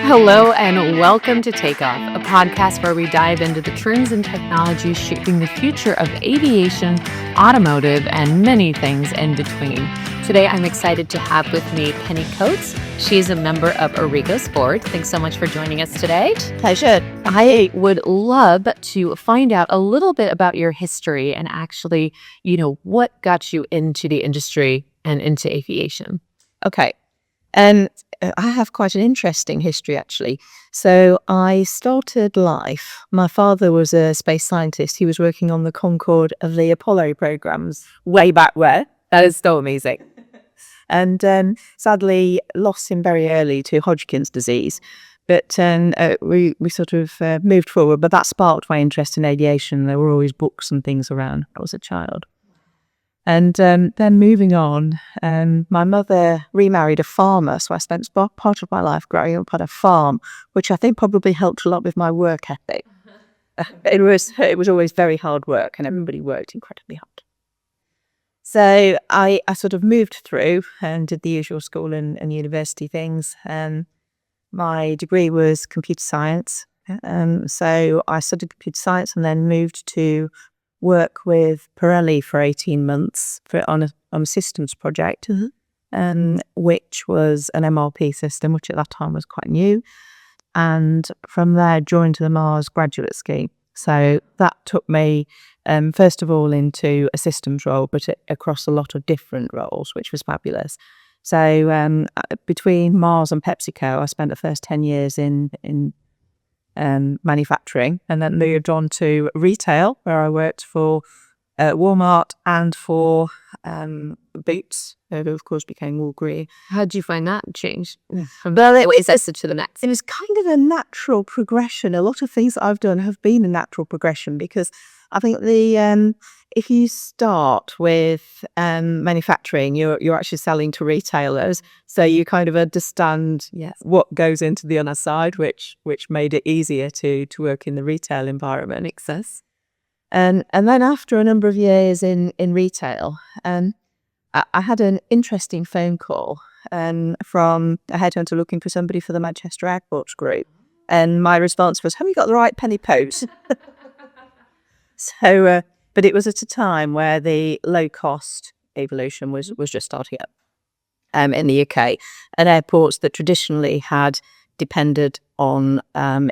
Hello and welcome to Takeoff, a podcast where we dive into the trends and technologies shaping the future of aviation, automotive, and many things in between. Today, I'm excited to have with me Penny Coates. She's a member of Arrigo's board. Thanks so much for joining us today. Pleasure. I would love to find out a little bit about your history and actually, what got you into the industry and into aviation. Okay. And I have quite an interesting history, actually. So I started life. My father was a space scientist. He was working on the Concorde of the Apollo programs way back where. That is so amazing. And sadly lost him very early to Hodgkin's disease. But we sort of moved forward. But that sparked my interest in aviation. There were always books and things around. I was a child. And then moving on, my mother remarried a farmer, so I spent part of my life growing up on a farm, which I think probably helped a lot with my work ethic. It was always very hard work, and everybody worked incredibly hard. So I sort of moved through and did the usual school and university things. My degree was computer science, so I studied computer science and then moved to work with Pirelli for 18 months on a systems project, which was an MRP system, which at that time was quite new. And from there, joined the Mars graduate scheme. So that took me, first of all, into a systems role, but across a lot of different roles, which was fabulous. So between Mars and PepsiCo, I spent the first 10 years in manufacturing, and then moved on to retail, where I worked for Walmart and for Boots, who of course became Walgreens. How did you find that change? Well, it was to the next. It was kind of a natural progression. A lot of things that I've done have been a natural progression, because I think if you start with manufacturing, you're actually selling to retailers, so you kind of understand what goes into the other side, which made it easier to work in the retail environment. Makes sense. And then after a number of years in retail, I had an interesting phone call from a headhunter looking for somebody for the Manchester Airports Group, and my response was, "Have you got the right Penny Post?" So, but it was at a time where the low-cost evolution was just starting up in the UK, and airports that traditionally had depended on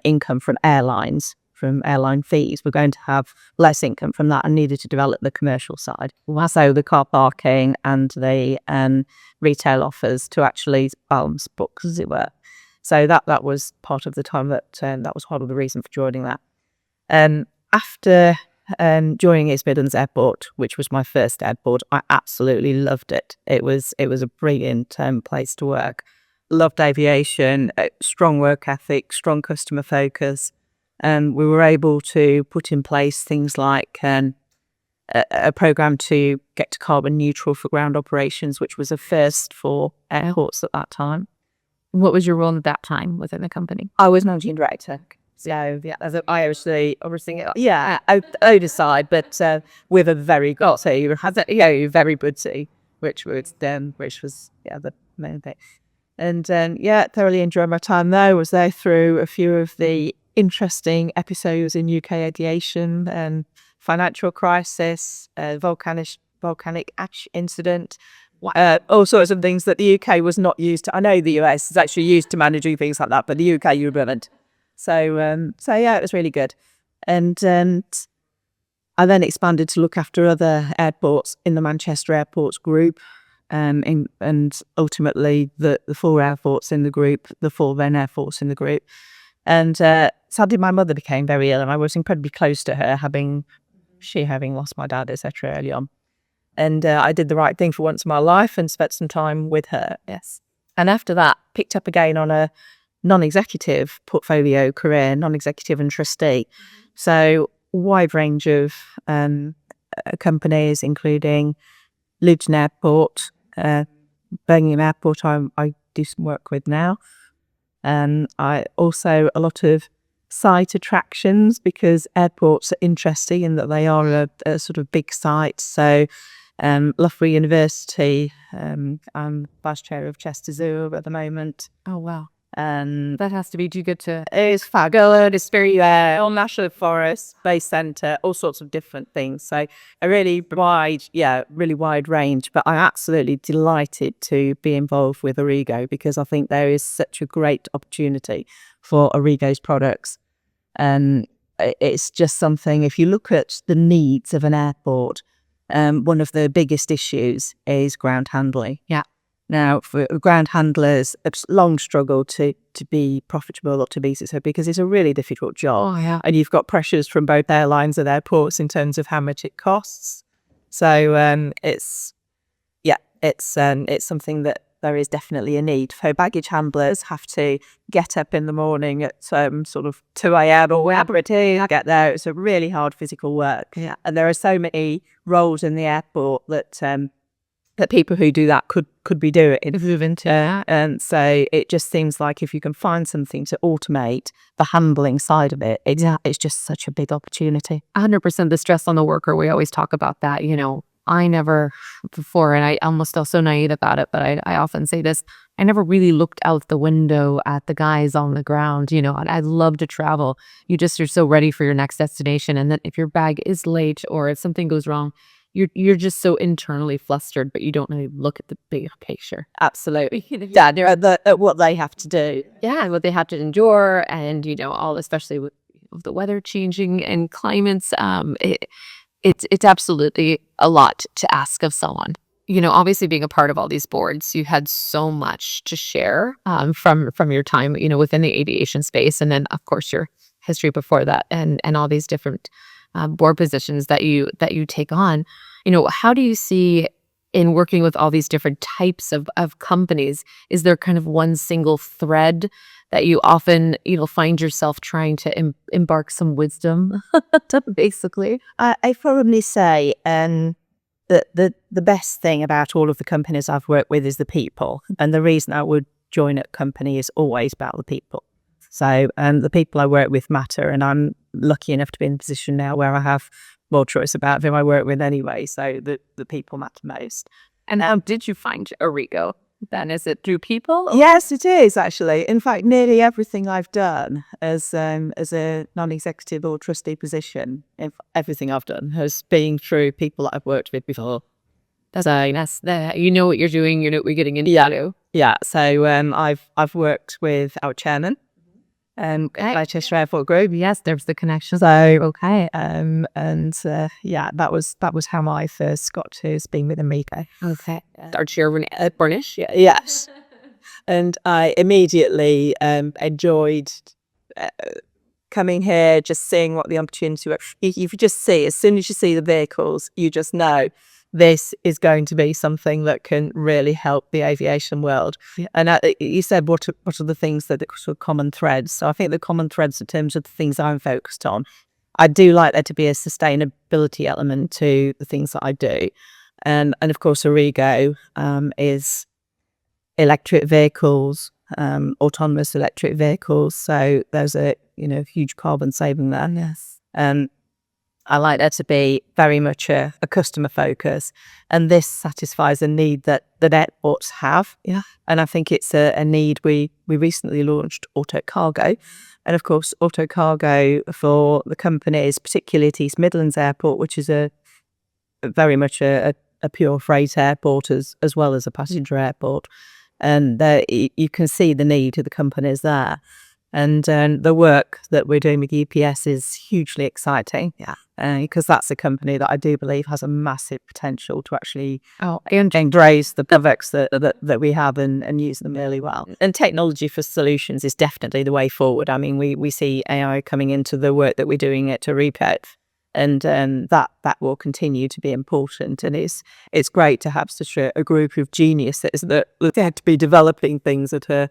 income from airlines, from airline fees, were going to have less income from that and needed to develop the commercial side. So the car parking and the retail offers to actually balance books, as it were. So that was part of the time that was part of the reason for joining that. After joining East Midlands Airport, which was my first airport, I absolutely loved it. It was a brilliant place to work. Loved aviation, strong work ethic, strong customer focus. And we were able to put in place things like a program to get to carbon neutral for ground operations, which was a first for airports at that time. What was your role at that time within the company? I was managing director. So I obviously, Oda side, but with a very good team, very good team, which was the main thing. And thoroughly enjoyed my time there. Was there through a few of the interesting episodes in UK aviation, and financial crisis, volcanic ash incident, all sorts of things that the UK was not used to. I know the US is actually used to managing things like that, but the UK you weren't. So it was really good. And I then expanded to look after other airports in the Manchester Airports Group, and ultimately the 4 airports in the group, the 4 then airports in the group. And sadly, my mother became very ill, and I was incredibly close to her, having lost my dad, etc. early on. And I did the right thing for once in my life and spent some time with her. Yes. And after that, picked up again on a non-executive portfolio career, non-executive and trustee. So wide range of companies, including Luton Airport, Birmingham Airport, I do some work with now. I also a lot of site attractions, because airports are interesting in that they are a sort of big site. So Loughborough University, I'm vice chair of Chester Zoo at the moment. Oh, wow. And That has to be too good to. it's fabulous. It's very on National Forest, Space Centre, all sorts of different things. So a really wide range. But I'm absolutely delighted to be involved with Origo because I think there is such a great opportunity for Origo's products. And it's just something, if you look at the needs of an airport, one of the biggest issues is ground handling. Yeah. Now, for ground handlers, it's a long struggle to be profitable or to be successful because it's a really difficult job. Oh, yeah. And you've got pressures from both airlines and airports in terms of how much it costs. So it's something that there is definitely a need. So baggage handlers have to get up in the morning at sort of 2 a.m. or whatever it is, get there. It's a really hard physical work. Yeah. And there are so many roles in the airport that people who do that could be doing. Move into that. And so it just seems like if you can find something to automate the handling side of it, it's just such a big opportunity. 100% the stress on the worker. We always talk about that. I never before, and I almost feel so naive about it, but I often say this, I never really looked out the window at the guys on the ground. And I love to travel. You're so ready for your next destination. And then if your bag is late or if something goes wrong, you're just so internally flustered, but you don't really look at the big picture. Absolutely. Yeah, at what they have to do. Yeah, and what they have to endure, and all, especially with the weather changing and climates. It's absolutely a lot to ask of someone. Obviously being a part of all these boards, you had so much to share from your time, within the aviation space, and then of course your history before that, and all these different board positions that you take on. How do you see in working with all these different types of companies? Is there kind of one single thread that you often find yourself trying to embark some wisdom, basically? I probably say that the best thing about all of the companies I've worked with is the people, and the reason I would join a company is always about the people. So the people I work with matter, and I'm lucky enough to be in a position now where I have more choice about who I work with anyway. So the people matter most. And how did you find Origo? Then is it through people? Yes, it is actually. In fact, nearly everything I've done as a non-executive or trustee position, everything I've done has been through people that I've worked with before. That's nice. You know what you're doing. You know what we're getting into. Yeah. So I've worked with our chairman. Leicester Airport Group. Yes, there's the connection. So okay, that was how I first got to being with Amico. Okay, our chairman Burnish. Yeah, yes, and I immediately enjoyed coming here, just seeing what the opportunity was. You just see, as soon as you see the vehicles, you just know this is going to be something that can really help the aviation world. Yeah. And you said, what are the things that are sort of common threads? So I think the common threads in terms of the things I'm focused on, I do like there to be a sustainability element to the things that I do. And of course, Origo is electric vehicles, autonomous electric vehicles. So there's a huge carbon saving there. Yes. I like there to be very much a customer focus, and this satisfies a need that airports have. Yeah, and I think it's a need. We recently launched Auto Cargo, and of course, Auto Cargo for the companies, particularly at East Midlands Airport, which is very much a pure freight airport as well as a passenger airport, and you can see the need of the companies there. And the work that we're doing with UPS is hugely exciting. Yeah. Because that's a company that I do believe has a massive potential to actually embrace the products that we have and use them really well. And technology for solutions is definitely the way forward. I mean, we see AI coming into the work that we're doing at Repo, and that will continue to be important. And it's great to have such a group of geniuses that had to be developing things at a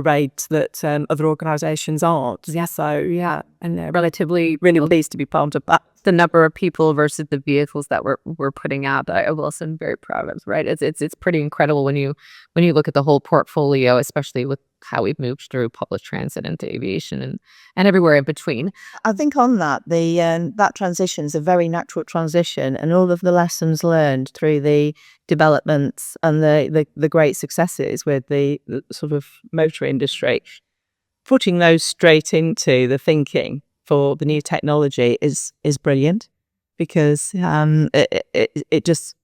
rate that other organisations aren't. Yeah. So yeah, and relatively really pleased to be part of that. The number of people versus the vehicles that we're putting out, I will say I'm very proud of. Right, it's pretty incredible when you look at the whole portfolio, especially with how we've moved through public transit into aviation and everywhere in between. I think on that, that transition is a very natural transition, and all of the lessons learned through the developments and the great successes with the sort of motor industry, putting those straight into the thinking for the new technology is brilliant, because it just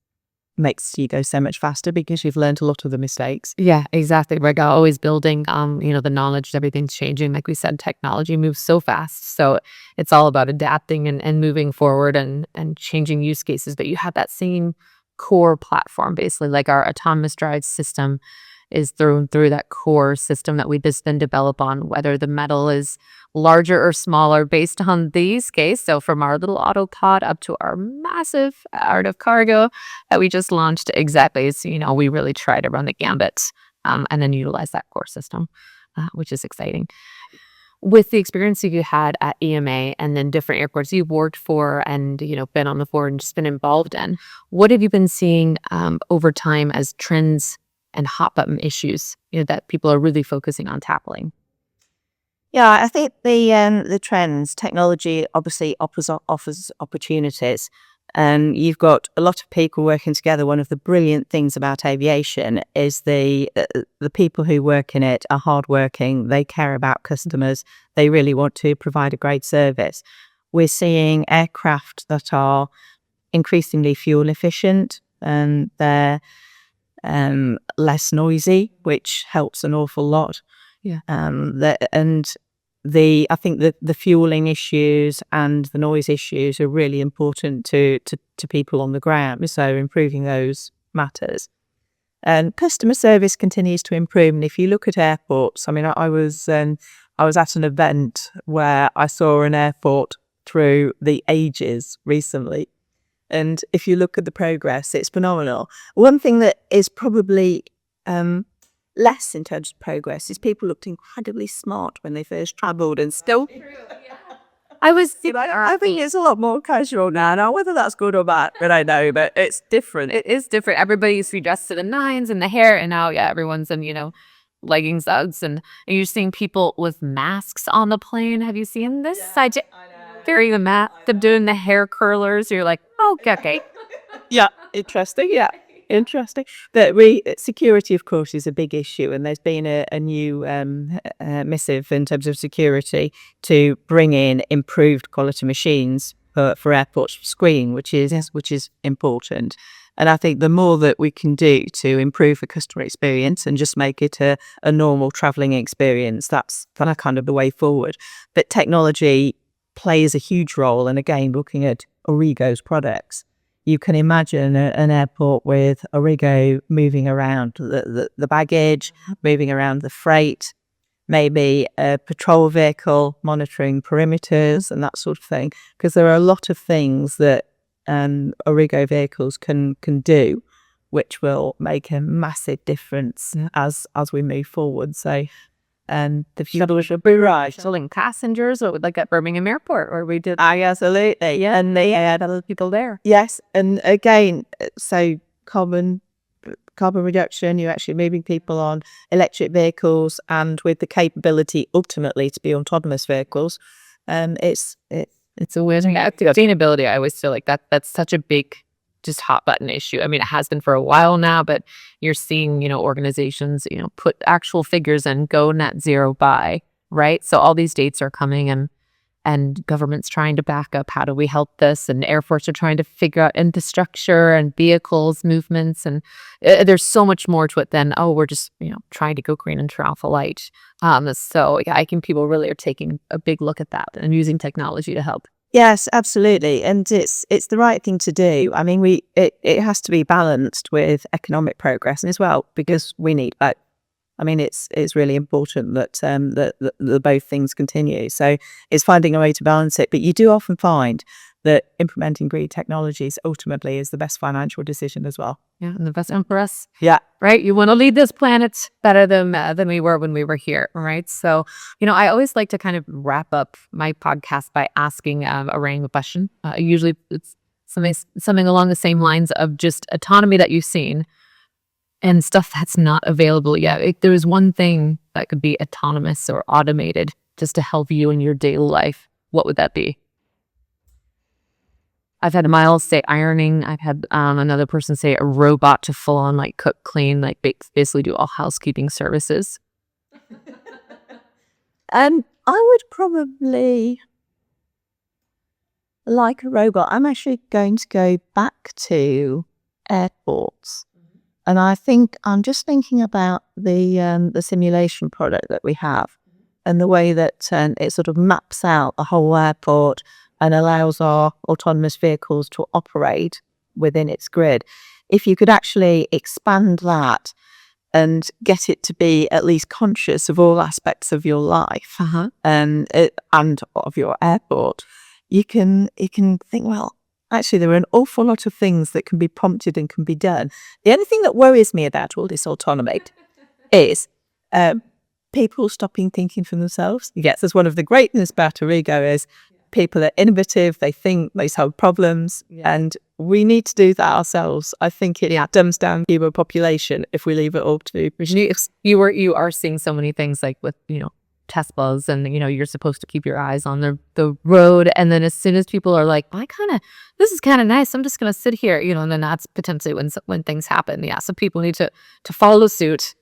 makes you go so much faster because you've learned a lot of the mistakes. Yeah, exactly. We're always building, the knowledge, everything's changing. Like we said, technology moves so fast. So it's all about adapting and moving forward and changing use cases. But you have that same core platform, basically, like our autonomous drive system is through that core system that we just then develop on, whether the metal is larger or smaller based on the use case. So from our little autopod up to our massive art of cargo that we just launched, exactly. So, we really try to run the gambit and then utilize that core system, which is exciting. With the experience that you had at EMA and then different airports you've worked for and, been on the board and just been involved in, what have you been seeing over time as trends and hot button issues, that people are really focusing on tackling? Yeah, I think the trends, technology obviously offers opportunities. You've got a lot of people working together. One of the brilliant things about aviation is the people who work in it are hardworking. They care about customers. They really want to provide a great service. We're seeing aircraft that are increasingly fuel efficient, and they're less noisy, which helps an awful lot. Yeah. I think the fueling issues and the noise issues are really important to people on the ground. So improving those matters. And customer service continues to improve. And if you look at airports, I mean, I was at an event where I saw an airport through the ages recently. And if you look at the progress, it's phenomenal. One thing that is probably less in terms of progress is people looked incredibly smart when they first travelled, and still. I think it's a lot more casual now. Now, whether that's good or bad, I don't know, but it's different. It is different. Everybody used to be dressed to the nines and the hair, and now, everyone's in, leggings, Uggs, and you're seeing people with masks on the plane. Have you seen this? I know. Very the mat, them doing the hair curlers. You're like, oh, okay. Yeah, interesting. Yeah, interesting. But security, of course, is a big issue, and there's been a new missive in terms of security to bring in improved quality machines for airports screening, which is important. And I think the more that we can do to improve the customer experience and just make it a normal travelling experience, that's kind of the way forward. But technology plays a huge role. And again, looking at Origo's products, you can imagine an airport with Origo moving around the baggage, moving around the freight, maybe a patrol vehicle monitoring perimeters and that sort of thing, because there are a lot of things that Origo vehicles can do, which will make a massive difference as we move forward. So, the future should be right. Selling passengers, like at Birmingham Airport, where we did. Absolutely, yeah, and they had other people there. Yes, and again, so carbon reduction. You're actually moving people on electric vehicles, and with the capability ultimately to be autonomous vehicles. It's a weird thing. Sustainability, I always feel like that's such a big, just hot button issue. I mean, it has been for a while now, but you're seeing, organizations, put actual figures and go net zero by, right? So all these dates are coming, and government's trying to back up. How do we help this? And airports are trying to figure out infrastructure and vehicles, movements. And there's so much more to it than, we're just, trying to go green and turn off a light. So yeah, I think people really are taking a big look at that and using technology to help. Yes, absolutely. And it's the right thing to do. I mean, it has to be balanced with economic progress as well, because we need both. I mean, it's really important that that both things continue. So it's finding a way to balance it. But you do often find that implementing green technologies ultimately is the best financial decision as well. Yeah, and the best one for us. Yeah. Right? You want to lead this planet better than we were when we were here, right? So, I always like to kind of wrap up my podcast by asking a random question. Usually it's something along the same lines of just autonomy that you've seen. and stuff that's not available yet. If there was one thing that could be autonomous or automated just to help you in your daily life, what would that be? I've had Miles say ironing. I've had another person say a robot to full on like cook, clean, like basically do all housekeeping services. I would probably like a robot. I'm actually going to go back to airports. And I think I'm just thinking about the simulation product that we have and the way that it sort of maps out the whole airport and allows our autonomous vehicles to operate within its grid. If you could actually expand that and get it to be at least conscious of all aspects of your life and of your airport, you can think, well, actually, there are an awful lot of things that can be prompted and can be done. The only thing that worries me about all this autonomy is people stopping thinking for themselves. Yes, as one of the greatness about Origo is people are innovative, they think, they solve problems, and we need to do that ourselves. I think it dumbs down the human population if we leave it all to machines. You are seeing so many things like with, Teslas, and you're supposed to keep your eyes on the road, and then as soon as people are like, this is kind of nice, I'm just gonna sit here, and then that's potentially when things happen. So people need to follow suit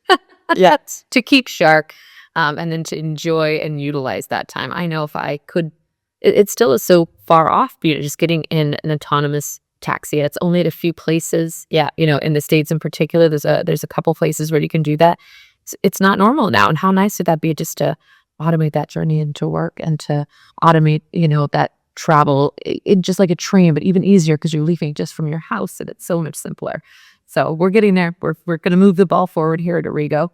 to keep sharp, and then to enjoy and utilize that time. I know if I could, it still is so far off, just getting in an autonomous taxi. It's only at a few places, in the States in particular. There's a couple places where you can do that. It's not normal now. And how nice would that be just to automate that journey into work and to automate, that travel just like a train, but even easier because you're leaving just from your house and it's so much simpler. So we're getting there. We're going to move the ball forward here at Origo.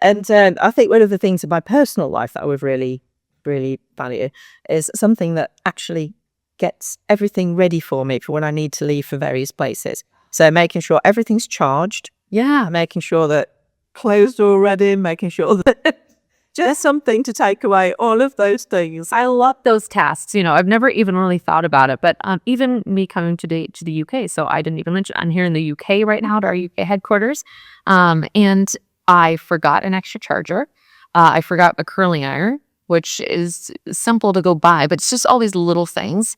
And I think one of the things in my personal life that I would really, really value is something that actually gets everything ready for me for when I need to leave for various places. So making sure everything's charged. Making sure that clothes are all ready, making sure that just something to take away all of those things. I love those tasks. I've never even really thought about it, but even me coming to the UK, so I didn't even mention I'm here in the UK right now at our UK headquarters, and I forgot an extra charger. I forgot a curling iron, which is simple to go buy, but it's just all these little things.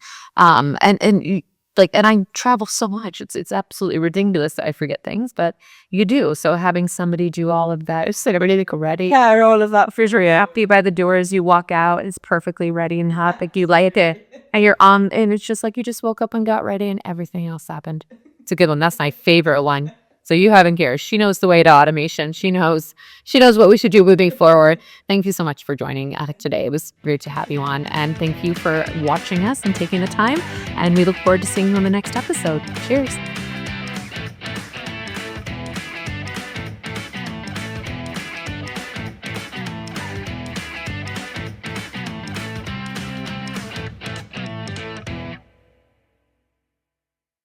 And I travel so much. It's absolutely ridiculous that I forget things, but you do. So having somebody do all of that, it's like everything ready. Yeah, all of that. Refrigerator empty by the door as you walk out. It's perfectly ready and hot. Like you light it and you're on, and it's just like you just woke up and got ready and everything else happened. It's a good one. That's my favorite one. So you haven't cared. She knows the way to automation. She knows what we should do moving forward. Thank you so much for joining today. It was great to have you on. And thank you for watching us and taking the time. And we look forward to seeing you on the next episode. Cheers.